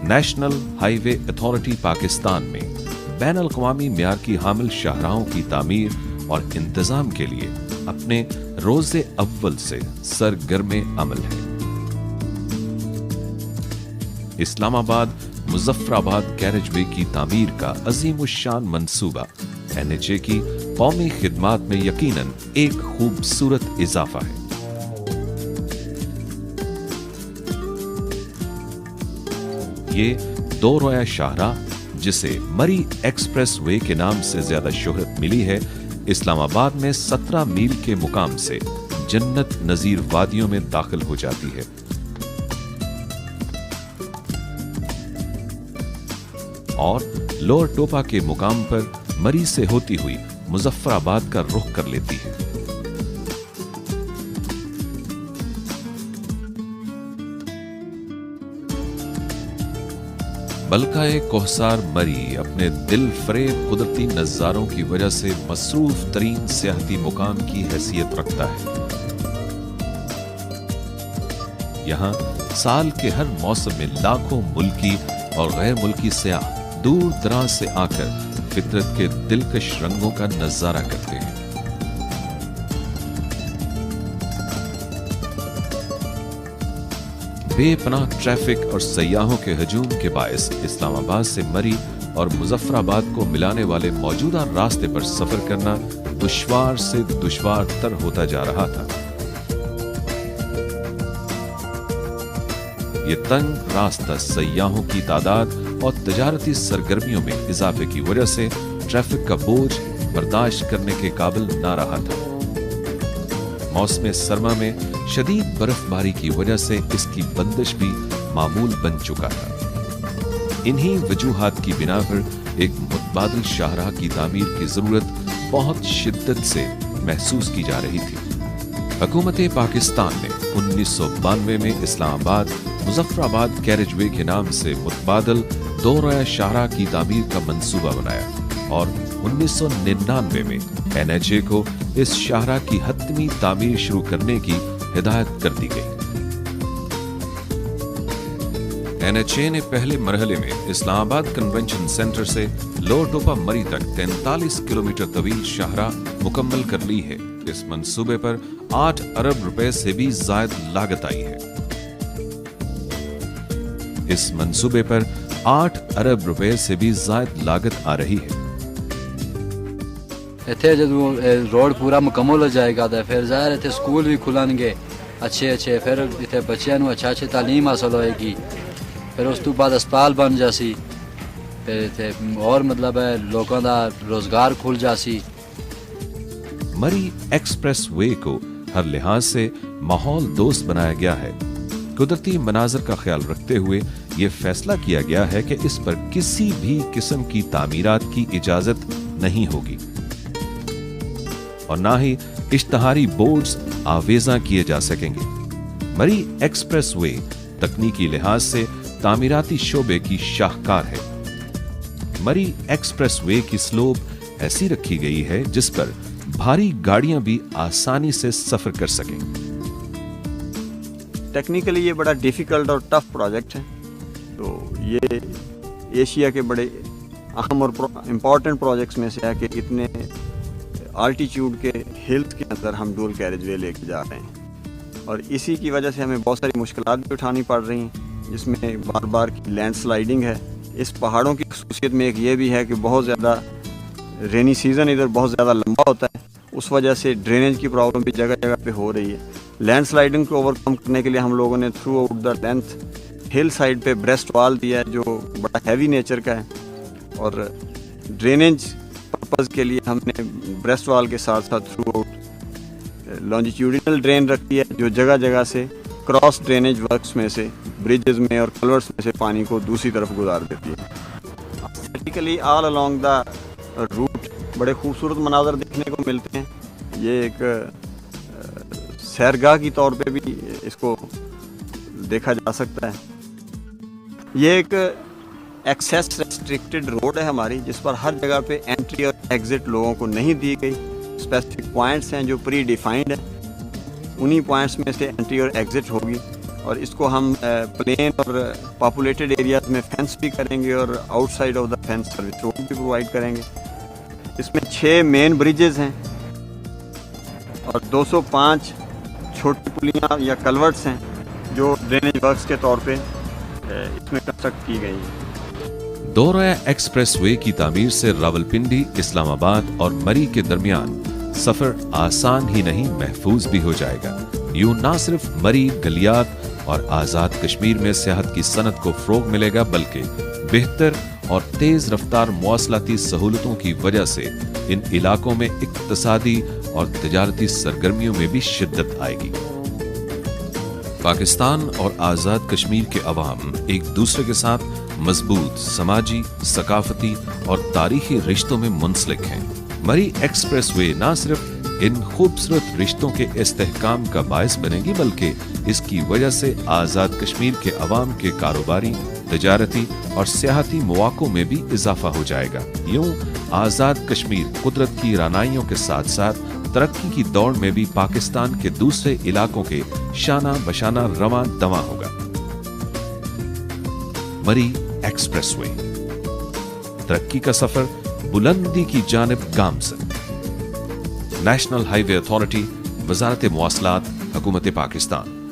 National highway authority Pakistan में ban अल-अक़वामी मियार की हामिल शाहराहों की तामीर और इंतजाम के लिए अपने रोज़े अव्वल से सरगर्म अमल है। इस्लामाबाद मुज़फ़्फ़राबाद कैरेजवे की तामीर का अज़ीमुश्शान मंसूबा NHA की कौमी खिदमात में यकीनन एक खूबसूरत इजाफा है। ये दो रोया शाहराह, जिसे मरी एक्सप्रेस वे के नाम से ज्यादा शोहरत मिली है, इस्लामाबाद में 17 मील के मुकाम से जन्नत नजीर वादियों में दाखिल हो जाती है। और लोअर टोपा के मुकाम पर मरी से होती हुई मुजफ्फराबाद का रुख कर लेती है। बलकाए कोहसार मरी अपने दिल फरेब कुदरती नज़ारों की वजह से मसरूफ तरीन सियाहती मुकाम की हैसियत रखता है। यहाँ साल के हर मौसम में लाखों मुल्की और गैर मुल्की सयाह दूर दराज से आकर फितरत के दिलकश रंगों का नजारा करते हैं। बेपनाह ट्रैफिक और सयाहों के हजूम के बायस इस्लामाबाद से मरी और मुजफ्फराबाद को मिलाने वाले मौजूदा रास्ते पर सफर करना दुश्वार से दुश्वार तर होता जा रहा था। ये तंग रास्ता सयाहों की तादाद और तजारती सरगर्मियों में इजाफे की वजह से ट्रैफिक का बोझ बर्दाश्त करने के काबिल ना रहा था। मौसम सरमा में शदीद बर्फबारी की वजह से इसकी बंदिश भी मामूल बन चुका था। इन्हीं वजूहात की बिना पर एक मुतबादिल शाहराह की तामीर की जरूरत बहुत शिद्दत से महसूस की जा रही थी। हुकूमत पाकिस्तान ने 1992 में इस्लामाबाद मुजफ्फराबाद कैरेजवे के नाम से मुतबादिल दो रोया शाहराह की तामीर का मंसूबा बनाया और 1999 में NHA को इस शाहराह की हतमी तामीर शुरू करने की हिदायत कर दी गई। NHA ने पहले मरहले में इस्लामाबाद कन्वेंशन सेंटर से लोअर टोपा मरी तक 43 किलोमीटर तवील शाहराह मुकम्मल कर ली है। इस मंसूबे पर 8 अरब रुपए से भी जायद लागत आई है। इस मंसूबे पर 8 अरब रुपए से भी जायद लागत आ रही है। इत्थे जदों रोड पूरा मुकम्मल हो जाएगा तो फिर ज़ाहिर इत्थे स्कूल भी खुलणगे अच्छे, फिर इत्थे बच्चों को अच्छी तालीम हासिल होएगी। फिर उस तो बाद अस्पताल बन जासी, फिर इत्थे और मतलब है लोगों का रोजगार खुल जासी। मरी एक्सप्रेस वे को हर लिहाज से माहौल दोस्त बनाया गया है। कुदरती मनाजर का ख्याल रखते हुए ये फैसला किया गया है कि इस पर किसी भी किस्म की तामीरात की इजाजत नहीं होगी और ना ही इश्तहारी बोर्ड्स आवेजा किए जा सकेंगे। मरी एक्सप्रेस वे तकनीकी लिहाज से तामीराती शोबे की शाहकार है। मरी एक्सप्रेस वे की स्लोप ऐसी रखी गई है जिस पर भारी गाड़ियां भी आसानी से सफर कर सकें। टेक्निकली ये बड़ा डिफ़िकल्ट और टफ प्रोजेक्ट है। तो ये एशिया के बड़े अहम और इम्पॉर्टेंट प्रोजेक्ट्स में से है कि इतने आल्टीट्यूड के हिल्स के अंदर हम डुअल कैरेजवे लेके जा रहे हैं और इसी की वजह से हमें बहुत सारी मुश्किलात भी उठानी पड़ रही हैं, जिसमें बार बार की लैंड स्लाइडिंग है। इस पहाड़ों की खसूसियत में एक ये भी है कि बहुत ज़्यादा रेनी सीज़न इधर बहुत ज़्यादा लंबा होता है, उस वजह से ड्रेनेज की प्रॉब्लम भी जगह जगह पे हो रही है। लैंड स्लाइडिंग को ओवरकम करने के लिए हम लोगों ने through out the length hill side पे ब्रेस्ट वॉल दिया है जो बड़ा हैवी नेचर का है और ड्रेनेज पर्पज़ के लिए हमने ब्रेस्ट वॉल के साथ साथ थ्रू आउट लॉन्जिट्यूडिनल ड्रेन रखी है जो जगह जगह से क्रॉस ड्रेनेज वर्क्स में से ब्रिजेस में और कलवर्स में से पानी को दूसरी तरफ गुजार देती है। Practically all along the route बड़े खूबसूरत मनाज़र देखने को मिलते हैं। ये एक सैरगाह की तौर पे भी इसको देखा जा सकता है। ये एक एक्सेस रेस्ट्रिक्टेड रोड है हमारी, जिस पर हर जगह पे एंट्री और एग्ज़िट लोगों को नहीं दी गई। स्पेसिफिक पॉइंट्स हैं जो प्री डिफाइंड हैं, उन्हीं पॉइंट्स में से एंट्री और एग्ज़िट होगी اور اس کو ہم پلین اور پاپولیٹڈ ایریاز میں فینس بھی کریں گے اور out side of the fans service road بھی پرووائڈ کریں گے. اس میں 6 مین بریجز ہیں اور 205 چھوٹی پلیاں یا کلورٹس ہیں جو ڈرینیج ورکس کے طور پہ اس میں کنسٹرکٹ کی گئی ہیں. دورہ ایکسپریس وے کی تعمیر سے راولپنڈی، اسلام آباد اور مری کے درمیان سفر آسان ہی نہیں محفوظ بھی ہو جائے گا. یوں نہ صرف مری، گلیات اور آزاد کشمیر میں سیاحت کی صنعت کو فروغ ملے گا بلکہ بہتر اور تیز رفتار مواصلاتی سہولتوں کی وجہ سے ان علاقوں میں اقتصادی اور تجارتی سرگرمیوں میں بھی شدت آئے گی. پاکستان اور آزاد کشمیر کے عوام ایک دوسرے کے ساتھ مضبوط سماجی، ثقافتی اور تاریخی رشتوں میں منسلک ہیں. مری ایکسپریس وے نہ صرف ان خوبصورت رشتوں کے استحکام کا باعث بنے گی بلکہ اس کی وجہ سے آزاد کشمیر کے عوام کے کاروباری، تجارتی اور سیاحتی مواقع میں بھی اضافہ ہو جائے گا. یوں آزاد کشمیر قدرت کی رانائیوں کے ساتھ ساتھ ترقی کی دوڑ میں بھی پاکستان کے دوسرے علاقوں کے شانہ بشانہ رواں دواں ہوگا. مری ایکسپریس وے، ترقی کا سفر بلندی کی جانب گامزن. نیشنل ہائی وے اتھارٹی، وزارت مواصلات، حکومت پاکستان.